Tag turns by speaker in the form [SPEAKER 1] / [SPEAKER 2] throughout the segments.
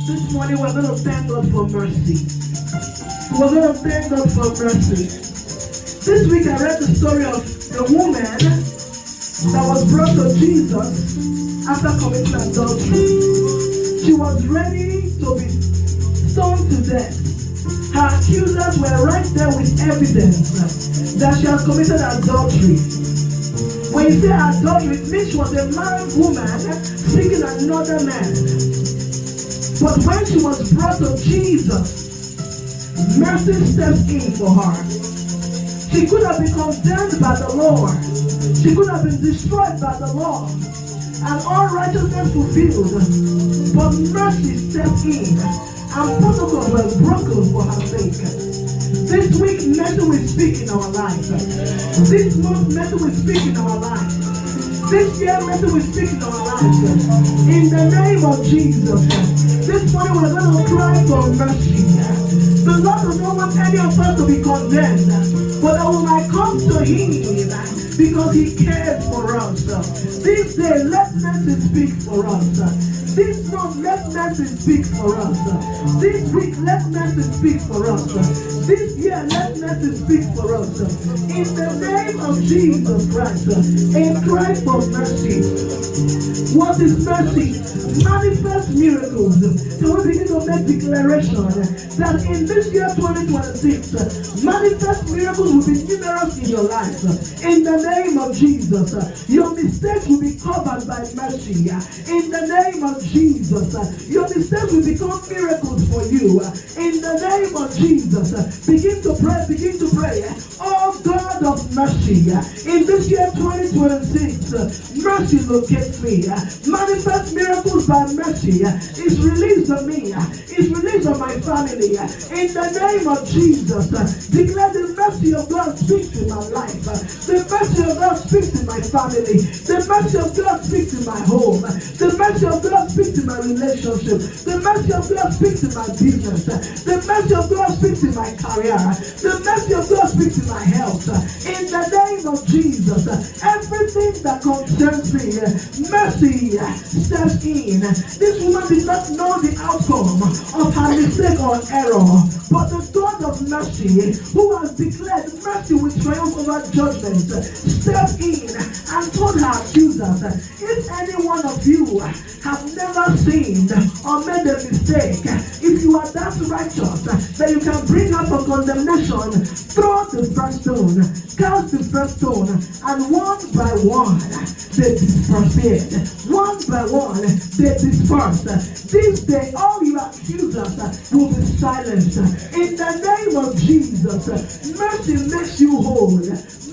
[SPEAKER 1] This morning we're going to thank God for mercy. We're going to thank God for mercy. This week I read the story of the woman that was brought to Jesus after committing adultery. She was ready to be stoned to death. Her accusers were right there with evidence that she had committed adultery. When you say adultery, it means she was a married woman seeking another man. But when she was brought to Jesus, mercy stepped in for her. She could have been condemned by the Lord. She could have been destroyed by the law and all righteousness fulfilled. But mercy stepped in and protocols were broken for her sake. This week, mercy will speak in our lives. This month, mercy will speak in our lives. This year, mercy will speak in our lives. In the name of Jesus, this morning we're going to cry for mercy. The Lord does not want any of us to be condemned, but that we might come to Him because He cares for us. This day, let mercy speak for us. This month, let mercy speak for us. This week, let mercy speak for us. This year, let mercy speak for us. In the name of Jesus Christ, a cry for mercy. What is mercy? Manifest miracles. So we begin to make declaration that in this year 2026, manifest miracles will be numerous in your life. In the name of Jesus, your mistakes will be covered by mercy. In the name of Jesus, your mistakes will become miracles for you. In the name of Jesus, begin to pray, begin to pray. Oh God of mercy, in this year 2026, mercy locates me. Manifest miracles by mercy is released on me, is released on my family. In the name of Jesus, declare the mercy of God speaks in my life. The mercy of God speaks in my family. The mercy of God speaks in my home. The mercy of God speaks in my relationship. The mercy of God speaks in my business. The mercy of God speaks in my career. The mercy of God speaks in my health. In the name of Jesus, everything that concerns me, mercy steps in. This woman did not know the outcome of her mistake or error, but the God of mercy, who has declared mercy will triumph over judgment, stepped in and told her accusers, if any one of you have never sinned or made a mistake, if you are that righteous that you can bring up a condemnation, throw the first stone, cast the first stone, and one by one they dispersed. One by one they dispersed. This day all your accusers will be silenced. In the name of Jesus, mercy makes you whole.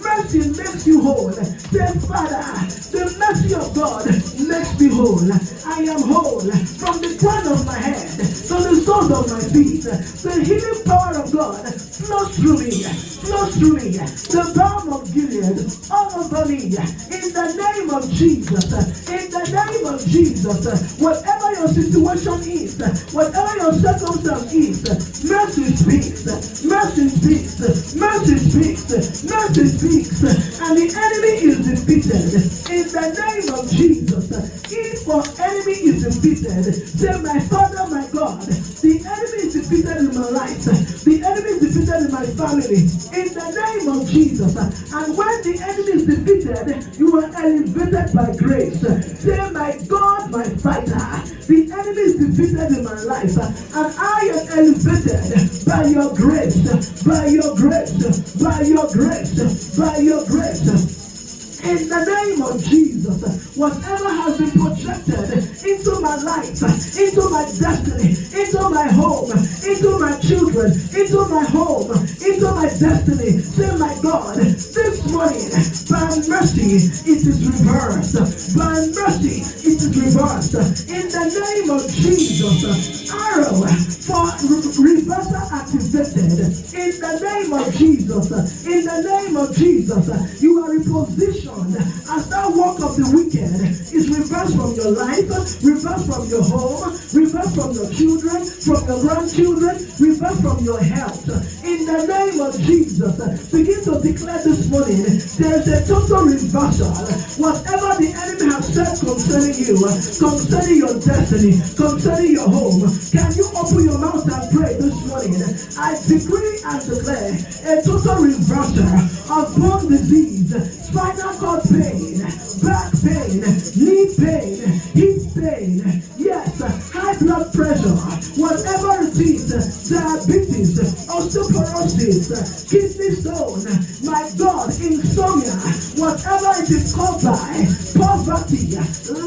[SPEAKER 1] Mercy makes you whole. Say, Father, the mercy of God makes me whole. I am whole from the crown of my head to the soles of my feet. The healing power of God flows through me. Flows through me. The balm of Gilead all over me. In the name of Jesus. In the name of Jesus. Whatever your situation is, whatever your circumstance is, mercy speaks. Mercy speaks. Mercy speaks. Mercy speaks. And the enemy is defeated. In the name of Jesus. If our enemy is defeated, say, my Father, my God, the enemy is defeated in my life. The enemy is defeated in my family. In the name of Jesus. And when the enemy is defeated, you are elevated by grace. Say, my God, my fighter, the enemy is defeated in my life, and I am elevated by your grace, by your grace, by your grace, by your grace. In the name of Jesus, whatever has been projected into my life, into my destiny, into my home, into my children, into my home, into my destiny, say, my God, this morning, by mercy, it is reversed. By mercy, it is reversed. In the name of Jesus, arrow for reversal activated. In the name of Jesus, in the name of Jesus, you are repositioned. As that work of the wicked is reversed from your life, reversed from your home, reversed from your children, from your grandchildren, reversed from your health. In the name of Jesus, begin to declare this morning, there is a total reversal. Whatever the enemy has said concerning you, concerning your destiny, concerning your home. Can you open your mouth and pray this morning? I decree and declare a total reversal of bone disease, spinal cord pain, back pain, knee pain, hip pain, yes, high blood pressure, whatever it is, diabetes, osteoporosis, kidney stone, my God, insomnia, whatever it is called by, poverty,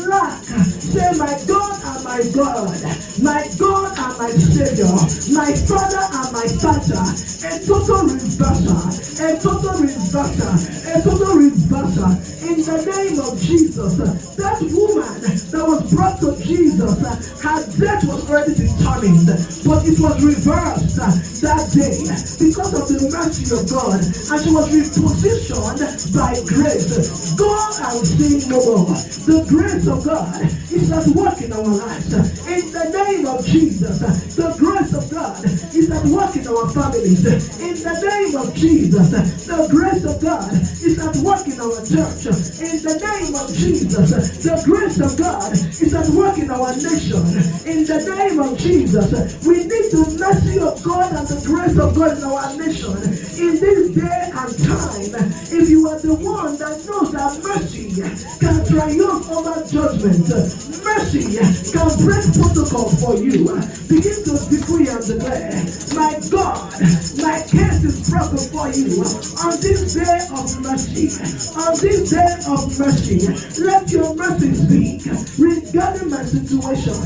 [SPEAKER 1] lack, say my God and my God, my God and my Savior, my Father and my Father, a total reversal, a total reversal, a total reversal, in the name of Jesus. That woman that was brought to Jesus, her death was already determined, but it was reversed that day because of the mercy of God, and she was repositioned by grace. God, I will sing no more. The grace of God is at work in our lives. In the name of Jesus, the grace of God is at work in our families. In the name of Jesus, the grace of God is at work in our church. In the name of Jesus, the grace of God is at work in our nation. In the name of Jesus, we need the mercy of God and the grace of God in our nation. In this day and time, if you are the one that knows that mercy can triumph over judgment, mercy can break protocol for you, begin to decree and declare, my God, my case is brought before you on this day of mercy. On this day of mercy, let your mercy speak regarding my situation.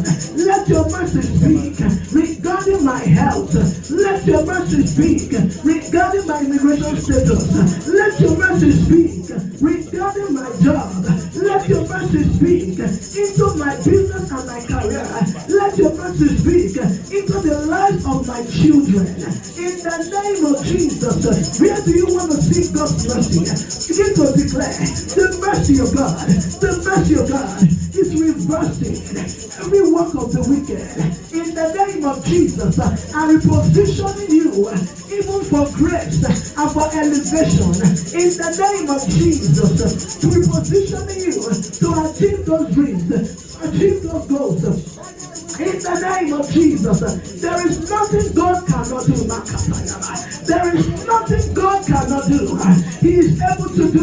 [SPEAKER 1] Let your mercy speak regarding my health. Let your mercy speak regarding my immigration status. Let your mercy speak regarding my job. Let your mercy speak into my business and my career. Let your mercy speak into the lives of my children. In the name of Jesus, where do you want to seek God's mercy? Begin to declare the mercy of God. The mercy of God is reversing every work of the wicked. In the name of Jesus, and repositioning you even for grace and for elevation. In the name of Jesus, repositioning you to achieve those dreams, achieve those goals. In the name of Jesus, there is nothing God cannot do. There is nothing God cannot do. He is able to do